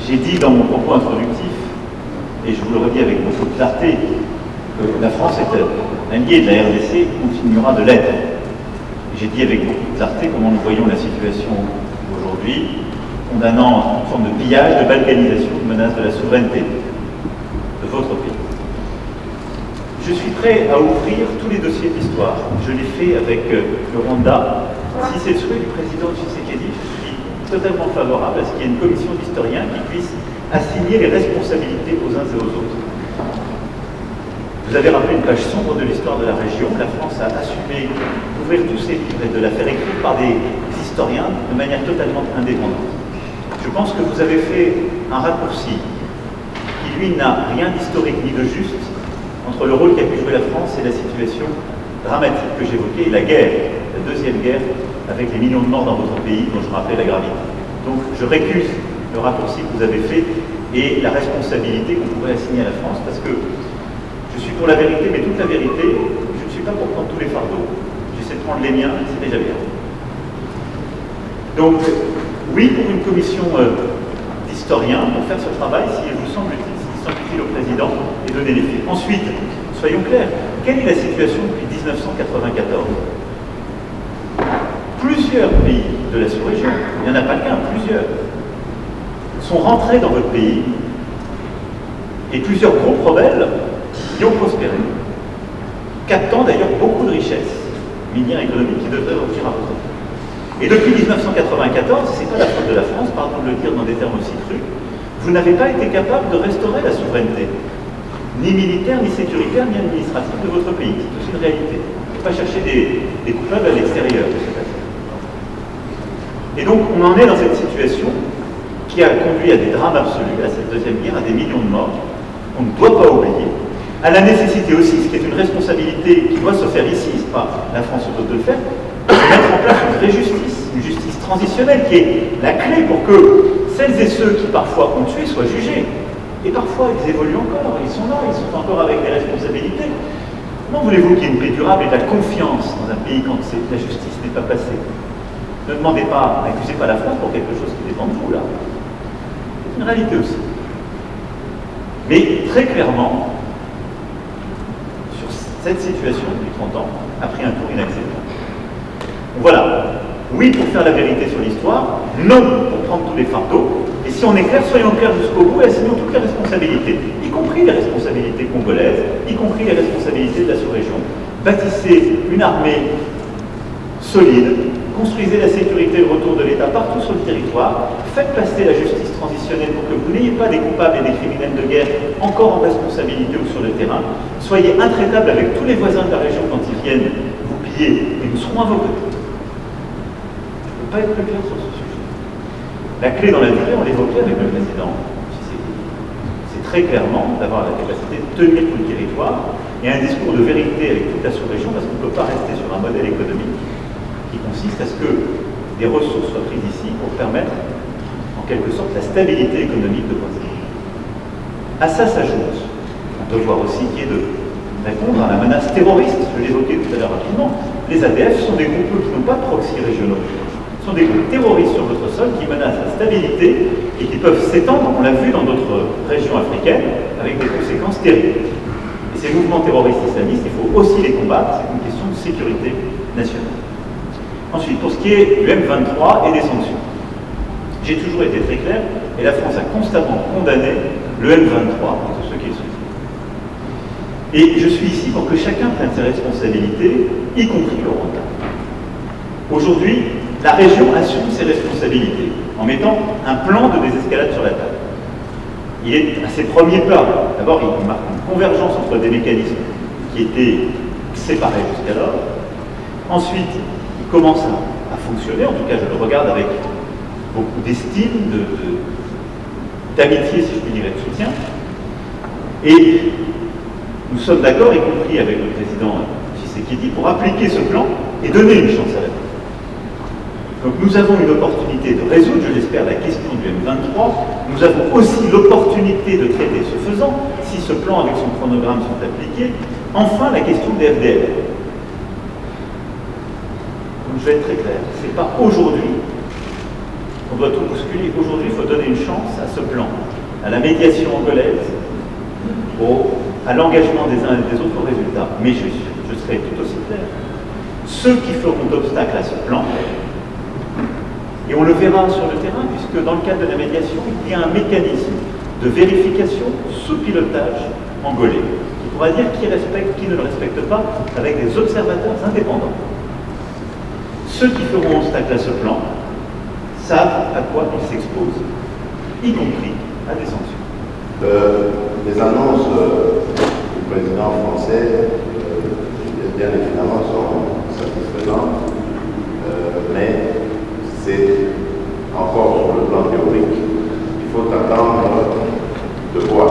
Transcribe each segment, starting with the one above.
j'ai dit dans mon propos introductif, et je vous le redis avec beaucoup de clarté, que la France est un allié de la RDC et continuera de l'être. J'ai dit avec beaucoup de clarté comment nous voyons la situation aujourd'hui, condamnant une forme de pillage, de balkanisation, de menace de la souveraineté de votre pays. Je suis prêt à ouvrir tous les dossiers d'histoire. Je l'ai fait avec le Rwanda. Si c'est le souhait du président Tshisekedi, je suis totalement favorable à ce qu'il y ait une commission d'historiens qui puisse assigner les responsabilités aux uns et aux autres. Vous avez rappelé une page sombre de l'histoire de la région. La France a assumé d'ouvrir tous ses livres et de la faire écrire par des historiens de manière totalement indépendante. Je pense que vous avez fait un raccourci qui, lui, n'a rien d'historique ni de juste entre le rôle qu'a pu jouer la France et la situation dramatique que j'évoquais, la guerre, la deuxième guerre, avec les millions de morts dans votre pays, dont je rappelais la gravité. Donc je récuse le raccourci que vous avez fait et la responsabilité qu'on pourrait assigner à la France, parce que je suis pour la vérité, mais toute la vérité, je ne suis pas pour prendre tous les fardeaux. J'essaie de prendre les miens, c'est déjà bien. Donc, oui, pour une commission d'historiens, pour faire ce travail, si vous semble-t-il au président, et donner les faits. Ensuite, soyons clairs, quelle est la situation depuis 1994 ? Plusieurs pays de la sous-région, il n'y en a pas qu'un, plusieurs, sont rentrés dans votre pays, et plusieurs groupes rebelles y ont prospéré, captant d'ailleurs beaucoup de richesses minières économiques qui devraient revenir à votre pays. Et depuis 1994, ce n'est pas la faute de la France, pardon de le dire dans des termes aussi crus, vous n'avez pas été capable de restaurer la souveraineté, ni militaire, ni sécuritaire, ni administrative de votre pays. C'est aussi une réalité. Il ne faut pas chercher des coupables à l'extérieur de cette affaire. Et donc, on en est dans cette situation qui a conduit à des drames absolus, à cette deuxième guerre, à des millions de morts, qu'on ne doit pas oublier, à la nécessité aussi, ce qui est une responsabilité qui doit se faire ici, c'est pas la France qui doit le faire, de mettre en place une vraie justice, une justice transitionnelle qui est la clé pour que celles et ceux qui parfois ont tué soient jugés. Et parfois ils évoluent encore, ils sont là, ils sont encore avec des responsabilités. Comment voulez-vous qu'il y ait une paix durable et de la confiance dans un pays quand la justice n'est pas passée? Ne demandez pas, n'accusez pas la France pour quelque chose qui dépend de vous là. C'est une réalité aussi. Mais très clairement, sur cette situation depuis 30 ans, a pris un tour inacceptable. Voilà. Oui pour faire la vérité sur l'histoire, non pour prendre tous les fardeaux, et si on est clair, soyons clairs jusqu'au bout et assignons toutes les responsabilités, y compris les responsabilités congolaises, y compris les responsabilités de la sous-région. Bâtissez une armée solide, construisez la sécurité et le retour de l'État partout sur le territoire, faites passer la justice transitionnelle pour que vous n'ayez pas des coupables et des criminels de guerre encore en responsabilité ou sur le terrain, soyez intraitables avec tous les voisins de la région quand ils viennent vous piller, et nous serons à vos côtés. Pas être plus clair sur ce sujet. La clé dans la durée, on l'évoquait avec le président, c'est très clairement d'avoir la capacité de tenir tout le territoire et un discours de vérité avec toute la sous-région, parce qu'on ne peut pas rester sur un modèle économique qui consiste à ce que des ressources soient prises ici pour permettre en quelque sorte la stabilité économique de votre pays. À ça s'ajoute un devoir aussi qui est de répondre à la menace terroriste, je l'évoquais tout à l'heure rapidement. Les ADF sont des groupes qui n'ont pas de proxy régionaux. Ce sont des groupes terroristes sur votre sol qui menacent la stabilité et qui peuvent s'étendre, on l'a vu dans d'autres régions africaines, avec des conséquences terribles. Et ces mouvements terroristes islamistes, il faut aussi les combattre, c'est une question de sécurité nationale. Ensuite, pour ce qui est du M23 et des sanctions, j'ai toujours été très clair, et la France a constamment condamné le M23 et tout ce qu'il suit. Et je suis ici pour que chacun prenne ses responsabilités, y compris le Rwanda. Aujourd'hui, la région assume ses responsabilités en mettant un plan de désescalade sur la table. Il est à ses premiers pas. D'abord, il marque une convergence entre des mécanismes qui étaient séparés jusqu'alors. Ensuite, il commence à fonctionner, en tout cas je le regarde avec beaucoup d'estime, d'amitié, si je puis dire, et de soutien. Et nous sommes d'accord, y compris avec le président Tshisekedi, pour appliquer ce plan et donner une chance à la paix. Donc nous avons une opportunité de résoudre, je l'espère, la question du M23. Nous avons aussi l'opportunité de traiter ce faisant, si ce plan avec son chronogramme sont appliqués, enfin la question des FDL. Donc je vais être très clair, ce n'est pas aujourd'hui qu'on doit tout bousculer. Aujourd'hui, il faut donner une chance à ce ce plan, à la médiation angolaise, à l'engagement des uns et des autres résultats. Mais je serai tout aussi clair. Ceux qui feront d'obstacle à ce plan, et on le verra sur le terrain, puisque dans le cadre de la médiation, il y a un mécanisme de vérification sous pilotage angolais, qui pourra dire qui respecte, qui ne le respecte pas, avec des observateurs indépendants. Ceux qui feront obstacle à ce plan savent à quoi ils s'exposent, y compris à des sanctions. Les annonces du président français, bien évidemment, sont satisfaisantes, mais c'est encore sur le plan théorique. Il faut attendre de voir.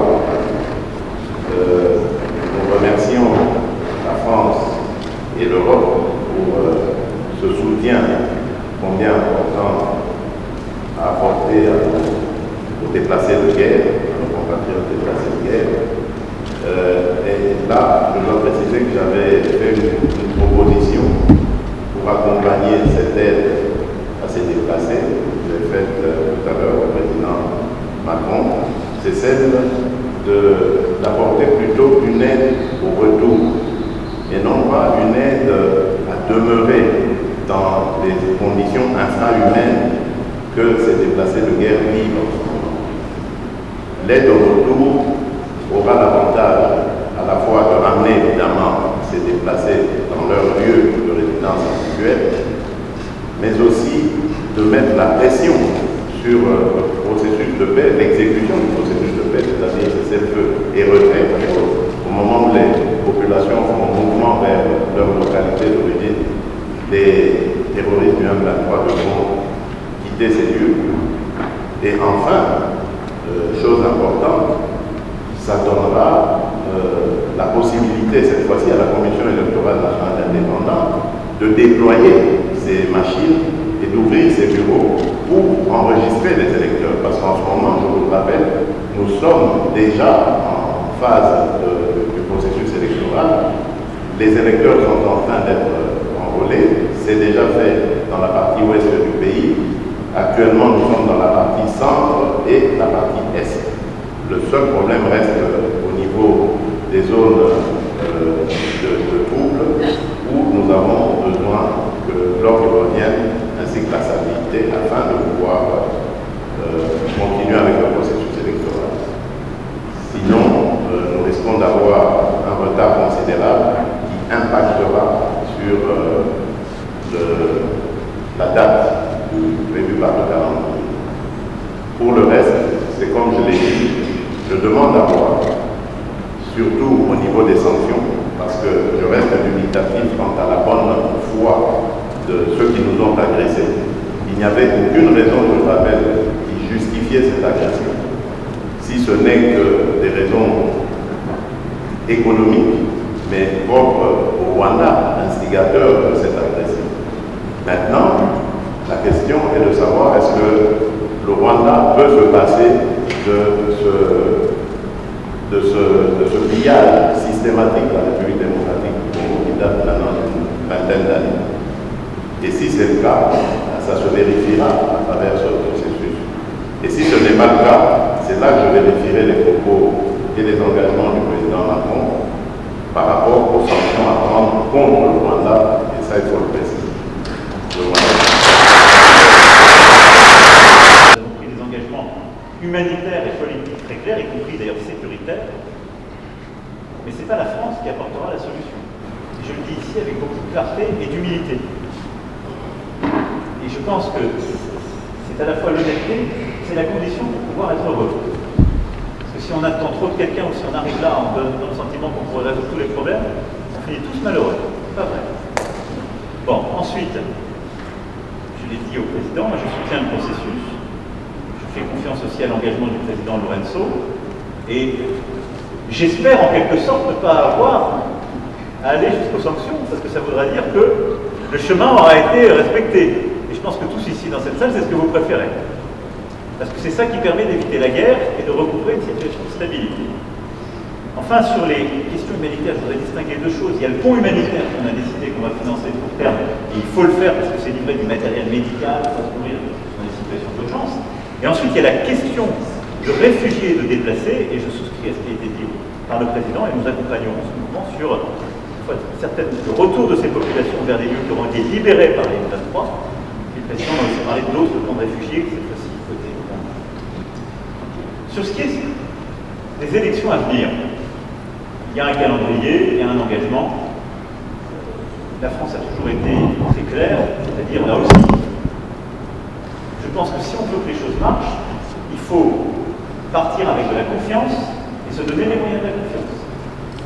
Nous remercions la France et l'Europe pour ce soutien combien important à apporter aux déplacés de guerre, à nos compatriotes déplacés de guerre. Et là, je dois préciser que j'avais fait une proposition pour accompagner cette aide à ces déplacés, que j'ai faite tout à l'heure au président Macron, c'est celle d'apporter plutôt une aide au retour, et non pas une aide à demeurer dans les conditions infrahumaines que ces déplacés de guerre vivent en ce moment. L'aide au retour aura l'avantage à la fois de ramener évidemment ces déplacés dans leur lieu de résidence habituelle, mais aussi de mettre la pression sur le processus de paix, l'exécution du processus de paix, c'est-à-dire cessez-le-feu et retrait, au moment où les populations font un mouvement vers leur localité d'origine, les terroristes du M23 devront quitter ces lieux. Et enfin, chose importante, ça donnera la possibilité, cette fois-ci à la Commission électorale nationale indépendante, de déployer ces machines et d'ouvrir ces bureaux pour enregistrer les électeurs. Parce qu'en ce moment, je vous le rappelle, nous sommes déjà en phase du processus électoral. Les électeurs sont en train d'être enrôlés. C'est déjà fait dans la partie ouest du pays. Actuellement, nous sommes dans la partie centre et la partie est. Le seul problème reste au niveau des zones de troubles où nous avons besoin que l'ordre revienne ainsi que la stabilité afin de pouvoir continuer avec le processus électoral. Sinon, nous risquons d'avoir un retard considérable qui impactera sur la date prévue par le calendrier. Pour le reste, c'est comme je l'ai dit, je demande à voir, surtout au niveau des sanctions, parce que je reste dubitatif quant à la bonne foi de ceux qui nous ont agressés. Il n'y avait aucune raison, je le rappelle, qui justifiait cette agression, si ce n'est que des raisons économiques, mais propres au Rwanda, instigateur de cette agression. Maintenant, la question est de savoir est-ce que le Rwanda peut se passer de ce pillage systématique de la République démocratique du Congo qui date maintenant d'une vingtaine d'années. Et si c'est le cas, ça se vérifiera à travers ce processus. Et si ce n'est pas le cas, c'est là que je vérifierai les propos et les engagements du président Macron par rapport aux sanctions à prendre contre le Rwanda, et ça il faut le préciser. Nous avons pris des engagements humanitaires et politiques très clairs, y compris d'ailleurs sécuritaires, mais ce n'est pas la France qui apportera la solution. Je le dis ici avec beaucoup de clarté et d'humilité. Et je pense que c'est à la fois l'honnêteté, c'est la condition pour pouvoir être heureux. Parce que si on attend trop de quelqu'un ou si on arrive là en donnant le sentiment qu'on pourrait résoudre tous les problèmes, on finit tous malheureux. C'est pas vrai. Bon, ensuite, je l'ai dit au président, moi je soutiens le processus. Je fais confiance aussi à l'engagement du président Lorenzo. Et j'espère en quelque sorte ne pas avoir à aller jusqu'aux sanctions, parce que ça voudra dire que le chemin aura été respecté. Et je pense que tous ici dans cette salle, c'est ce que vous préférez. Parce que c'est ça qui permet d'éviter la guerre et de recouvrer une situation de stabilité. Enfin, sur les questions humanitaires, je voudrais distinguer deux choses. Il y a le pont humanitaire qu'on a décidé qu'on va financer pour terme, et il faut le faire parce que c'est livré du matériel médical, il faut se couvrir dans des situations d'urgence. Et ensuite, il y a la question de de réfugiés et de déplacés, et je souscris à ce qui a été dit par le président, et nous accompagnerons ce mouvement sur le retour de ces populations vers des lieux qui auront été libérés par les 23. Et le président va aussi parler d'autres camps de réfugiés, cette fois-ci côté. Sur ce qui est des élections à venir, il y a un calendrier, il y a un engagement. La France a toujours été très claire, c'est-à-dire là aussi, je pense que si on veut que les choses marchent, il faut partir avec de la confiance et se donner les moyens de la confiance.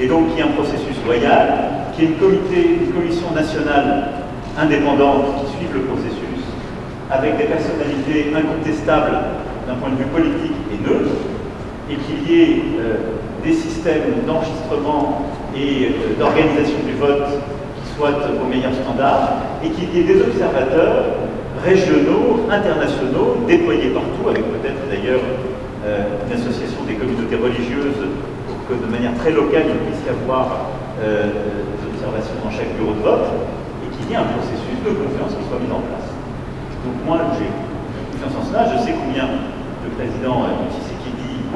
Et donc qu'il y ait un processus loyal, qu'il y ait une commission nationale indépendante qui suive le processus, avec des personnalités incontestables d'un point de vue politique et neutre, et qu'il y ait des systèmes d'enregistrement et d'organisation du vote qui soient aux meilleurs standards, et qu'il y ait des observateurs régionaux, internationaux, déployés partout, avec peut-être d'ailleurs une association des communautés religieuses pour que de manière très locale il puisse y avoir des observations dans chaque bureau de vote, et qu'il y ait un processus de confiance qui soit mis en place. Donc moi j'ai confiance en cela, je sais combien le président Tshisekedi,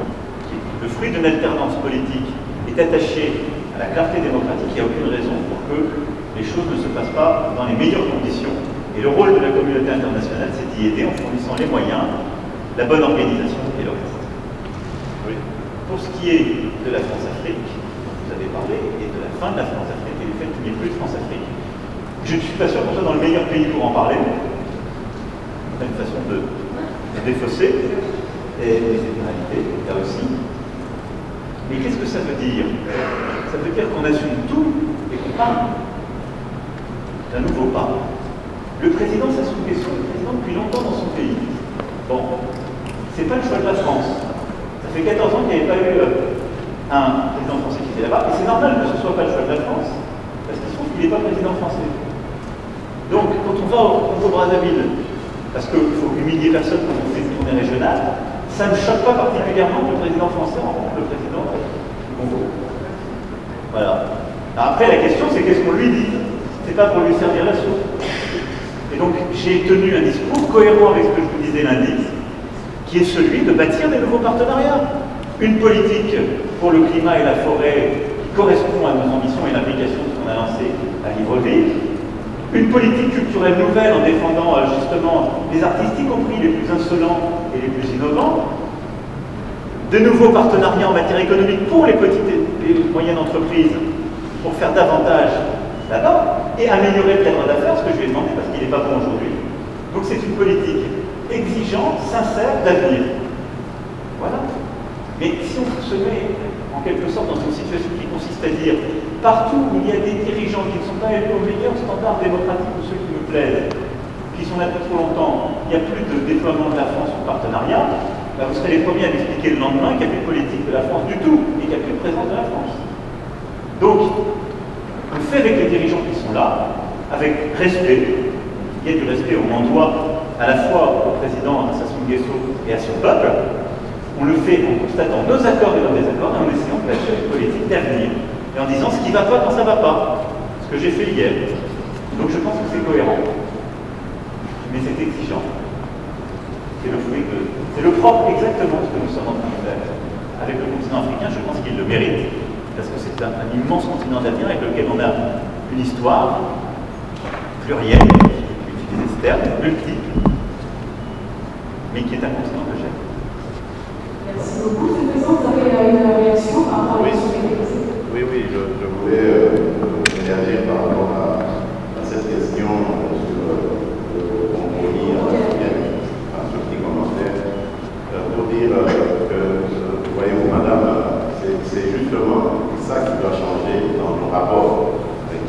qui est le fruit d'une alternance politique, est attaché à la clarté démocratique. Il n'y a aucune raison pour que les choses ne se passent pas dans les meilleures conditions. Et le rôle de la communauté internationale, c'est d'y aider en fournissant les moyens, la bonne organisation et le reste. Oui. Pour ce qui est de la France-Afrique, vous avez parlé, et de la fin de la France-Afrique et du fait qu'il n'y ait plus de France-Afrique, je ne suis pas sûr qu'on soit dans le meilleur pays pour en parler. C'est une façon de défausser les généralités, là aussi. Mais qu'est-ce que ça veut dire? Ça veut dire qu'on assume tout et qu'on parle d'un nouveau pas. Le président Sassou Nguesso est président depuis longtemps dans son pays. Bon, c'est pas le choix de la France. Ça fait 14 ans qu'il n'y avait pas eu un président français qui était là-bas, et c'est normal que ce ne soit pas le choix de la France, parce qu'il se trouve qu'il n'est pas président français. Donc, quand on va au Brazzaville, parce qu'il faut humilier personne quand on fait une tournée régionale, ça ne choque pas particulièrement que le président français rencontre le président du Congo. Voilà. Alors après, la question, c'est qu'est-ce qu'on lui dit? C'est pas pour lui servir la soupe. Et donc, j'ai tenu un discours cohérent avec ce que je vous disais lundi, qui est celui de bâtir des nouveaux partenariats. Une politique pour le climat et la forêt qui correspond à nos ambitions et l'application de ce qu'on a lancé à Libreville. Une politique culturelle nouvelle en défendant justement les artistes, y compris les plus insolents et les plus innovants. De nouveaux partenariats en matière économique pour les petites et moyennes entreprises, pour faire davantage là-bas, et améliorer le cadre d'affaires, ce que je lui ai demandé parce qu'il n'est pas bon aujourd'hui. Donc c'est une politique exigeante, sincère, d'avenir. Voilà. Mais si on se met en quelque sorte dans une situation qui consiste à dire partout où il y a des dirigeants qui ne sont pas élus aux meilleurs standards démocratiques ou ceux qui nous plaisent, qui sont là depuis trop longtemps, il n'y a plus de déploiement de la France en partenariat, bah vous serez les premiers à m'expliquer le lendemain qu'il n'y a plus de politique de la France du tout et qu'il n'y a plus de présence de la France. Donc, on fait avec les dirigeants qui sont là, avec respect. Il y a du respect, on en doit à la fois au président Sassou Nguesso et à son peuple. On le fait en constatant nos accords et nos désaccords et en essayant de bâtir une politique d'avenir. Et en disant ce qui ne va pas quand ça ne va pas. Ce que j'ai fait hier. Donc je pense que c'est cohérent. Mais c'est exigeant. C'est le fruit de... C'est le propre exactement ce que nous sommes en train de faire. Avec le continent africain, je pense qu'il le mérite. Parce que c'est un immense continent d'avenir avec lequel on a une histoire plurielle, utilisée ce terme, multiple, mais qui est un continent que j'aime. Merci beaucoup. M. le Président, vous avez une réaction par rapport à ce que vous avez. Oui, je voulais réagir par rapport à cette question sur le compromis africain, sur qui commençait, pour dire que, voyez-vous, madame, c'est justement ça qui doit changer dans nos rapports avec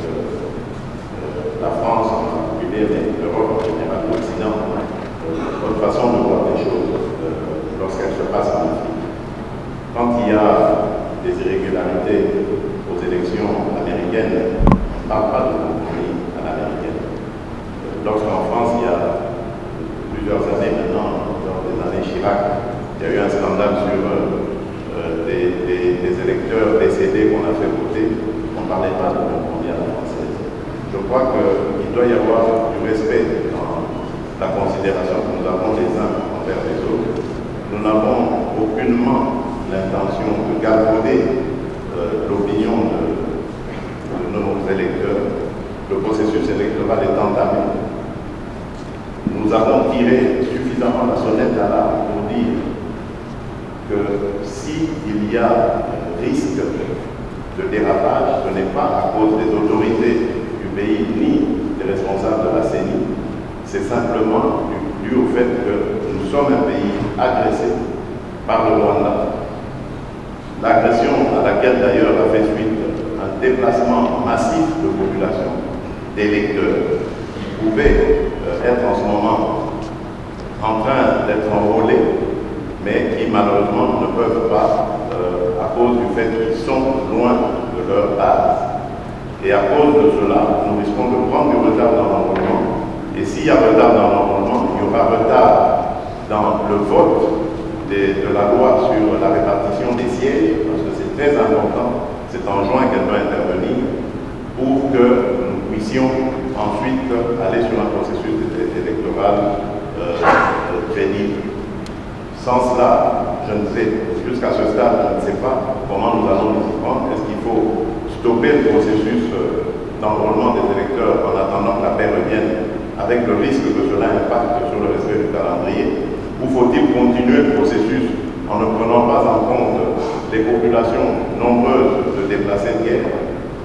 la France en particulier, mais l'Europe en général, l'Occident, notre façon de voir les choses lorsqu'elles se passent en Afrique. Quand il y a des irrégularités aux élections américaines, on ne parle pas de compromis à l'américaine. Lorsqu'en France, il y a plusieurs années maintenant, lors des années Chirac, il y a eu un scandale aucunement l'intention de galvauder l'opinion de nos électeurs. Le processus électoral est entamé. Nous avons tiré suffisamment la sonnette d'alarme pour dire que s'il y a un risque de dérapage, ce n'est pas à cause des autorités du pays ni des responsables de la CENI, c'est simplement dû au fait que nous sommes un pays agressé par le Rwanda. L'agression à laquelle d'ailleurs a fait suite un déplacement massif de population, d'électeurs, qui pouvaient être en ce moment en train d'être enrôlés, mais qui malheureusement ne peuvent pas à cause du fait qu'ils sont loin de leur base. Et à cause de cela, nous risquons de prendre du retard dans l'enrôlement. Et s'il y a retard dans l'enrôlement, il y aura retard dans le vote de la loi sur la répartition des sièges, parce que c'est très important, c'est en juin qu'elle doit intervenir, pour que nous puissions ensuite aller sur un processus électoral crédible. Sans cela, je ne sais, jusqu'à ce stade, je ne sais pas comment nous allons nous y prendre. Est-ce qu'il faut stopper le processus d'enrôlement des électeurs en attendant que la paix revienne, avec le risque que cela impacte sur le respect du calendrier, ou faut-il continuer le processus en ne prenant pas en compte les populations nombreuses de déplacés de guerre?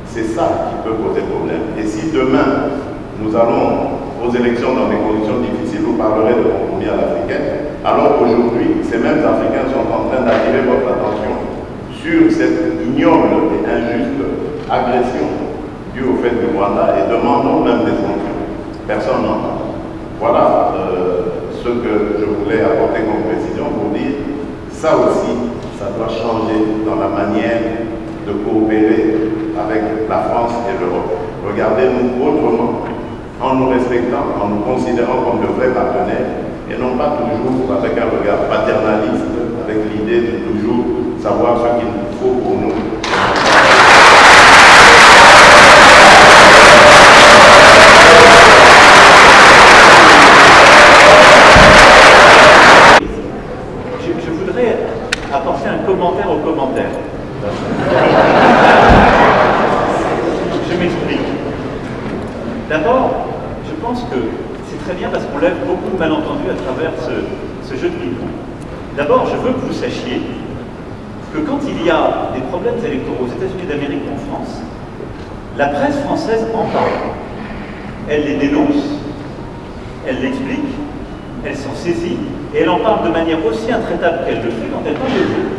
C'est ça qui peut poser problème. Et si demain, nous allons aux élections dans des conditions difficiles, vous parlerez de compromis à l'africaine, alors qu'aujourd'hui, ces mêmes Africains sont en train d'attirer votre attention sur cette ignoble et injuste agression due au fait du Rwanda et demandons même des sanctions. Personne n'en parle. Voilà ce que je voulais apporter comme précision pour dire, ça aussi, ça doit changer dans la manière de coopérer avec la France et l'Europe. Regardez-nous autrement, en nous respectant, en nous considérant comme de vrais partenaires, et non pas toujours avec un regard paternaliste, avec l'idée de toujours savoir ce qu'il nous faut pour nous. Je voudrais apporter un commentaire au commentaire. Je m'explique. D'abord, je pense que c'est très bien parce qu'on lève beaucoup de malentendus à travers ce jeu de ping-pong. D'abord, je veux que vous sachiez que quand il y a des problèmes électoraux aux États-Unis d'Amérique ou en France, la presse française en parle. Elle les dénonce, elle l'explique, elle s'en saisit, et elle en parle de manière aussi intraitable qu'elle le fait quand elle parle de vous.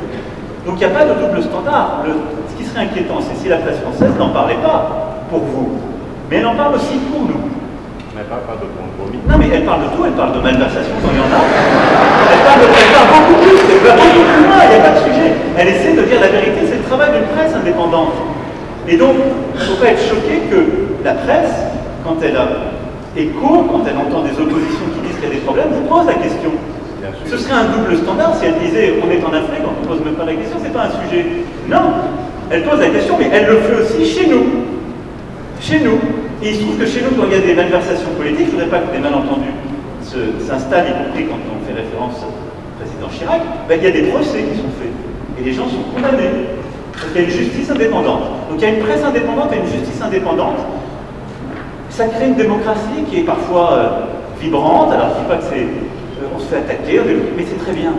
Donc il n'y a pas de double standard. Ce qui serait inquiétant, c'est si la presse française n'en parlait pas pour vous, mais elle en parle aussi pour nous. Mais pas de compromis. Non, mais elle parle de tout, elle parle de malversation quand il y en a. Elle parle beaucoup plus, elle va beaucoup plus loin, il n'y a pas de sujet. Elle essaie de dire la vérité, c'est le travail d'une presse indépendante. Et donc, il ne faut pas être choqué que la presse, quand elle a écho, quand elle entend des oppositions qui disent qu'il y a des problèmes, vous pose la question. Ce serait un double standard si elle disait on est en Afrique, on ne pose même pas la question, c'est pas un sujet. Non, elle pose la question, mais elle le fait aussi chez nous. Chez nous. Et il se trouve que chez nous, quand il y a des malversations politiques, je ne voudrais pas que des malentendus s'installent, y compris quand on fait référence au président Chirac, ben, il y a des procès qui sont faits. Et les gens sont condamnés. Parce qu'il y a une justice indépendante. Donc il y a une presse indépendante et une justice indépendante. Ça crée une démocratie qui est parfois vibrante. Alors je ne dis pas que c'est... on se fait attaquer, mais c'est très bien.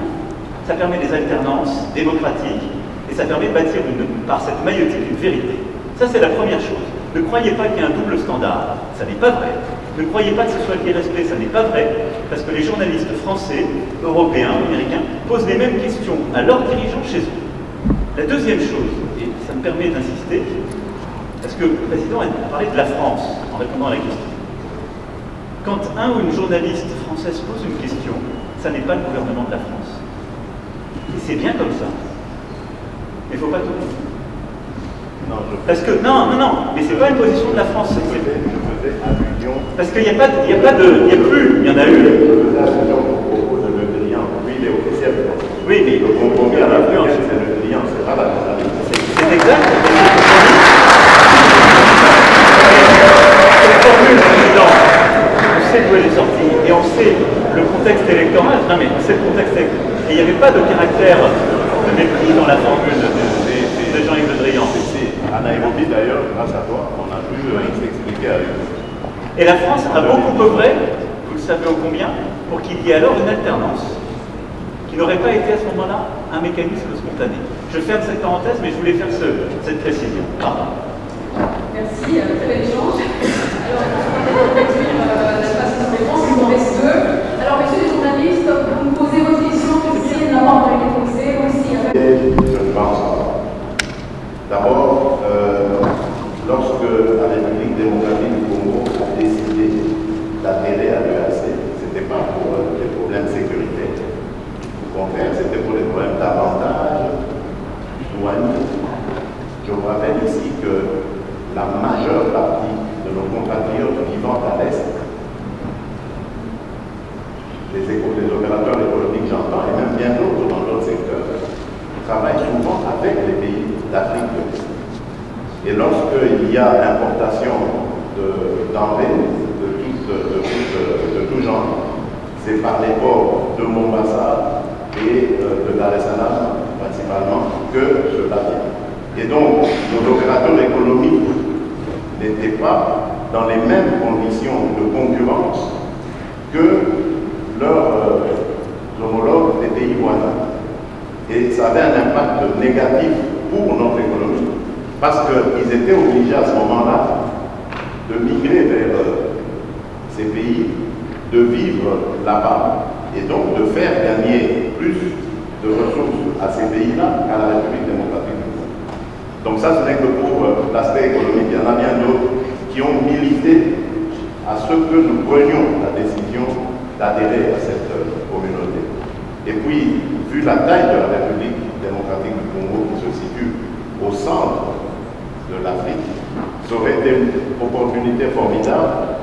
Ça permet des alternances démocratiques et ça permet de bâtir par cette maïotique une vérité. Ça, c'est la première chose. Ne croyez pas qu'il y a un double standard, ça n'est pas vrai. Ne croyez pas que ce soit de l'irrespect, ça n'est pas vrai, parce que les journalistes français, européens, américains posent les mêmes questions à leurs dirigeants chez eux. La deuxième chose, et ça me permet d'insister, parce que le président a parlé de la France en répondant à la question. Quand un ou une journaliste française pose une question, ça n'est pas le gouvernement de la France. Et c'est bien comme ça. Mais il ne faut pas tout dire. Parce que, non, mais c'est pas une position de la France. Je faisais allusion. Parce qu'il n'y a plus, il y en a eu. Je faisais allusion au propos de Le Drian. Lui, il est officiel. Oui, mais le compromis à l'influence, c'est Le Drian, c'est pas la journaliste. C'est exact. Cette formule, président, on sait d'où elle est sortie et on sait le contexte électoral. Non, mais on sait le contexte électoral. Et il n'y avait pas de caractère l'air de mépris dans la formule de Jean-Yves Le Drian. À Nairobi, d'ailleurs, grâce à toi, on a pu s'expliquer à eux. Et la France a beaucoup œuvré, vous le savez ô combien, pour qu'il y ait alors une alternance, qui n'aurait pas été à ce moment-là un mécanisme spontané. Je ferme cette parenthèse, mais je voulais faire cette précision. Pardon. Merci, très bel échange. Alors, on va réduire la phase de réponse, il nous reste deux. Alors, messieurs les journalistes, vous me posez votre question, si elle n'a pas encore été posée, ou si... Je ne pense pas. D'abord, lorsque la République démocratique du Congo a décidé d'adhérer à l'EAC, ce n'était pas pour des problèmes sécuritaires. Au contraire, c'était pour des problèmes davantage douaniers. Je vous rappelle ici que la majeure partie de nos compatriotes vivant à l'Est, les opérateurs économiques, j'entends, et même bien d'autres dans d'autres secteurs, travaillent souvent avec les pays d'Afrique de l'Est. Et lorsqu'il y a importation de denrées de tout genre, c'est par les ports de Mombasa et de Dar es Salaam principalement que cela vient. Et donc, nos opérateurs économiques n'étaient pas dans les mêmes conditions de concurrence que leurs homologues des pays voisins. Et ça avait un impact négatif pour notre économie, parce qu'ils étaient obligés à ce moment-là de migrer vers ces pays, de vivre là-bas, et donc de faire gagner plus de ressources à ces pays-là qu'à la République démocratique du Congo. Donc ça, ce n'est que pour l'aspect économique. Il y en a bien d'autres qui ont milité à ce que nous prenions la décision d'adhérer à cette communauté. Et puis, vu la taille de la République démocratique du Congo qui se situe au centre de l'Afrique, ça aurait été une opportunité formidable,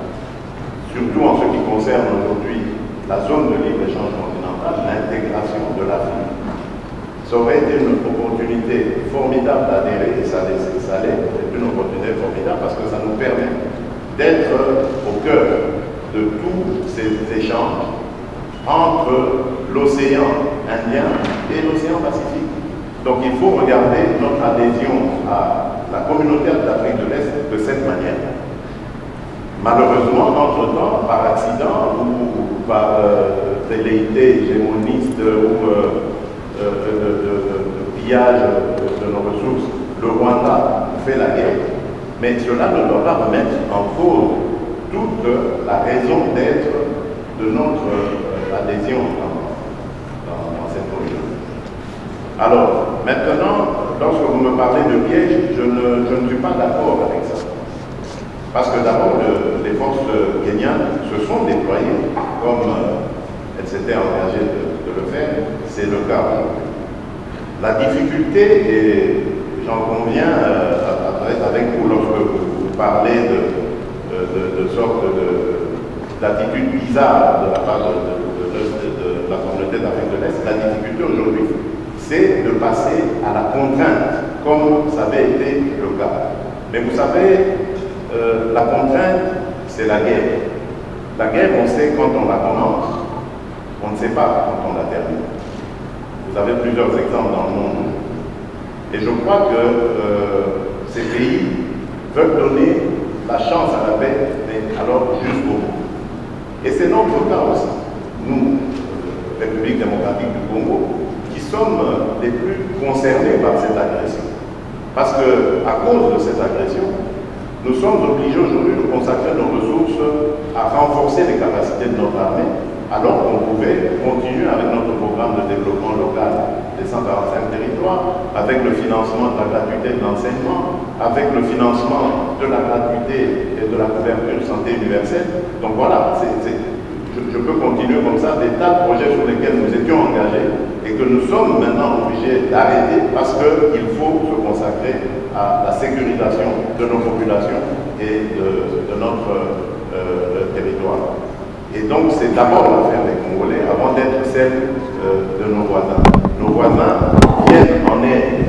surtout en ce qui concerne aujourd'hui la zone de libre-échange continentale, l'intégration de l'Afrique. Ça aurait été une opportunité formidable d'adhérer, et ça l'est une opportunité formidable parce que ça nous permet d'être au cœur de tous ces échanges entre l'océan Indien et l'océan Pacifique. Donc il faut regarder notre adhésion à la communauté d'Afrique de l'Est de cette manière. Malheureusement, entre-temps, par accident ou par velléité hégémoniste ou de pillage de nos ressources, le Rwanda fait la guerre. Mais cela ne doit pas remettre en cause toute la raison d'être de notre adhésion dans cette communauté. Alors, maintenant, lorsque vous me parlez de piège, je ne suis pas d'accord avec ça. Parce que d'abord, les forces kenyanes se sont déployées comme elles s'étaient engagées de le faire. C'est le cas aujourd'hui. La difficulté, et j'en conviens avec vous lorsque vous parlez de sorte d'attitude bizarre de la part de la communauté d'Afrique de l'Est, la difficulté aujourd'hui, c'est de passer à la contrainte, comme ça avait été le cas. Mais vous savez, la contrainte, c'est la guerre. La guerre, on sait quand on la commence, on ne sait pas quand on la termine. Vous avez plusieurs exemples dans le monde. Et je crois que ces pays veulent donner la chance à la paix, mais alors jusqu'au bout. Et c'est notre cas aussi. Nous, République démocratique du Congo, qui sommes les plus concernés par cette agression. Parce qu'à cause de cette agression, nous sommes obligés aujourd'hui de consacrer nos ressources à renforcer les capacités de notre armée, alors qu'on pouvait continuer avec notre programme de développement local des 145 territoires, avec le financement de la gratuité de l'enseignement, avec le financement de la gratuité et de la couverture santé universelle. Donc voilà, je peux continuer comme ça, des tas de projets sur lesquels nous étions engagés et que nous sommes maintenant obligés d'arrêter parce qu'il faut se consacrer à la sécurisation de nos populations et de notre territoire. Et donc c'est d'abord l'affaire des Congolais avant d'être celle de nos voisins. Nos voisins viennent en aide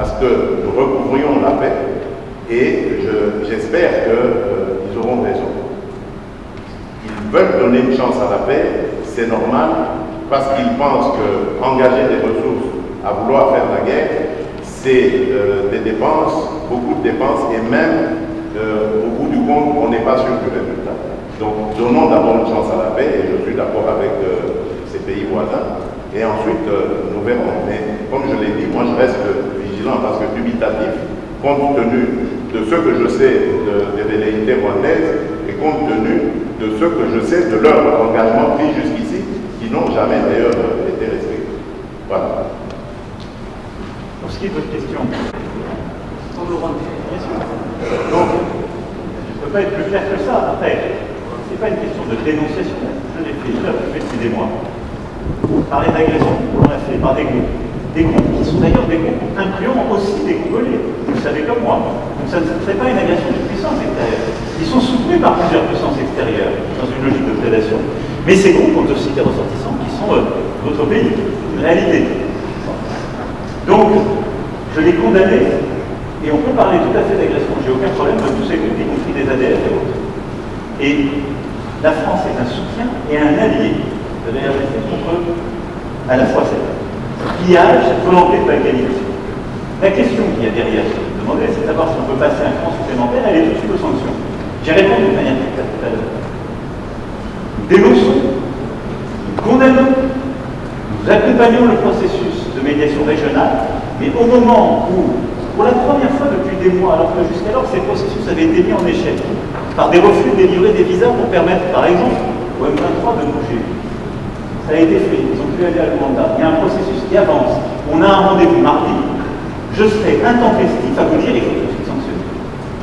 à ce que nous recouvrions la paix et j'espère qu'ils auront raison. Ils veulent donner une chance à la paix, c'est normal, parce qu'ils pensent qu'engager des ressources à vouloir faire la guerre, c'est des dépenses, beaucoup de dépenses, et même au bout du compte, on n'est pas sûr du résultat. Donc, donnons d'abord une chance à la paix, et je suis d'accord avec ces pays voisins, et ensuite, nous verrons. Mais comme je l'ai dit, moi je reste vigilant parce que dubitatif, compte tenu de ce que je sais des velléités rwandaises, et compte tenu de ce que je sais de leur engagement pris jusqu'ici, qui n'ont jamais d'ailleurs été respectés. Voilà. Pour ce qui est de votre question, on le rend bien sûr. Donc, je ne peux pas être plus clair que ça. Après, ce n'est pas une question de dénonciation. Je l'ai fait, depuis des mois. Parler d'agression, on l'a fait par des groupes. Des groupes qui sont d'ailleurs des groupes incluant aussi des Congolais. Vous le savez comme moi. Donc ça ne serait pas une agression de puissance extérieure. Ils sont soutenus par plusieurs puissances extérieures dans une logique de prédation. Mais ces groupes ont aussi des ressortissants qui sont d'autres pays, une réalité. Donc, je l'ai condamné, et on peut parler tout à fait d'agression, j'ai aucun problème de tous ces groupes, y compris des ADF et autres. Et la France est un soutien et un allié de la RDC contre à la fois cette pillage, cette volonté de balkanisation. La question qu'il y a derrière ce que vous demandez, c'est de savoir si on peut passer un cran supplémentaire, elle est tout de suite aux sanctions. J'ai répondu de manière très claire tout à l'heure. Nous dénonçons, nous condamnons, nous accompagnons le processus de médiation régionale, mais au moment où, pour la première fois depuis des mois, alors que jusqu'alors ces processus avaient été mis en échec par des refus de délivrer des visas pour permettre, par exemple, au M23 de bouger. Ça a été fait, ils ont pu aller à Luanda. Il y a un processus qui avance. On a un rendez-vous mardi. Je serai intempestif à vous dire il faut tout de suite sanctionner.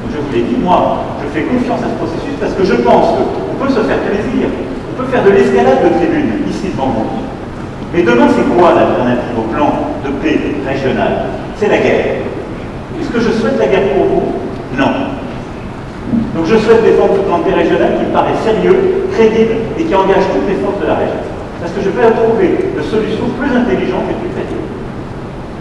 Donc je vous l'ai dit, moi, je fais confiance à ce processus parce que je pense qu'on peut se faire plaisir. On peut faire de l'escalade de tribune ici devant vous. Mais demain, c'est quoi l'alternative au plan de paix régional? C'est la guerre. Est-ce que je souhaite la guerre pour vous? Non. Donc je souhaite défendre ce plan de paix régional qui me paraît sérieux, crédible et qui engage toutes les forces de la région. Parce que je peux trouver de solutions plus intelligentes et plus crédibles.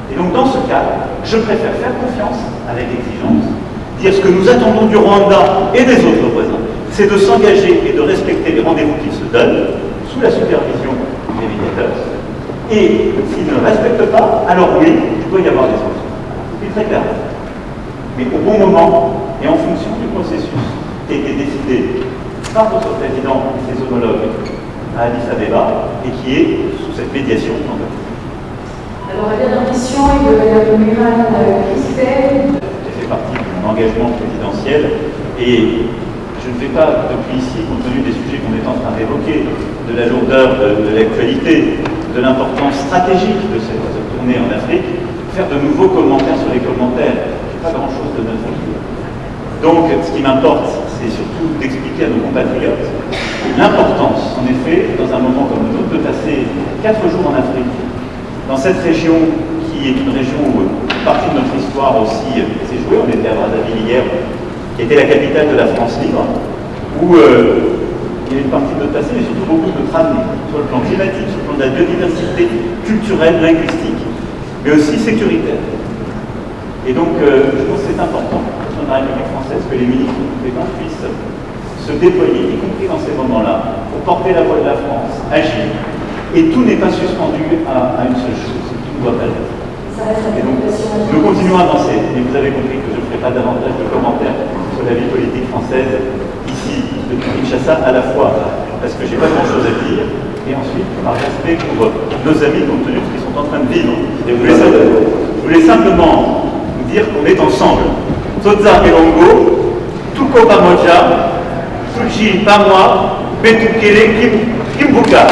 Et donc dans ce cas, je préfère faire confiance avec exigence, dire ce que nous attendons du Rwanda et des autres voisins, c'est de s'engager et de respecter les rendez-vous qu'ils se donnent sous la supervision des médiateurs. Et s'ils ne respectent pas, alors oui, il doit y avoir des sanctions. C'est très clair. Mais au bon moment et en fonction du processus qui a été décidé par votre président et ses homologues à Addis Abeba et qui est sous cette médiation. Alors la dernière question est de l'amiral Christelle. J'ai fait partie de mon engagement présidentiel et je ne vais pas, depuis ici, compte tenu des sujets qu'on est en train d'évoquer, de la lourdeur de l'actualité, de l'importance stratégique de cette tournée en Afrique, faire de nouveaux commentaires sur les commentaires. Je n'ai pas grand-chose de neuf. Donc, ce qui m'importe, c'est surtout d'expliquer à nos compatriotes l'importance, en effet, dans un moment comme le nôtre, de passer 4 jours en Afrique, dans cette région qui est une région où une partie de notre histoire aussi s'est jouée. On était à Brazzaville hier, qui était la capitale de la France libre, où il y a une partie de notre passé, mais surtout beaucoup de notre avenir, sur le plan climatique, sur le plan de la biodiversité culturelle, linguistique, mais aussi sécuritaire. Et donc, je pense que c'est important, dans la République française, que les ministres compétents puissent se déployer, y compris dans ces moments-là, pour porter la voix de la France, agir. Et tout n'est pas suspendu à une seule chose, tout ne doit pas l'être. Et donc, nous continuons à avancer, mais vous avez compris que je ne ferai pas davantage de commentaires sur la vie politique française ici, depuis Kinshasa, à la fois parce que j'ai pas grand-chose à dire, et ensuite par respect pour nos amis, compte tenu de ce qu'ils sont en train de vivre. Et je voulais simplement vous dire qu'on est ensemble. Toza Elongo, Tuko Pamoja, Fuji Pamwa, Betukele Kimbuka.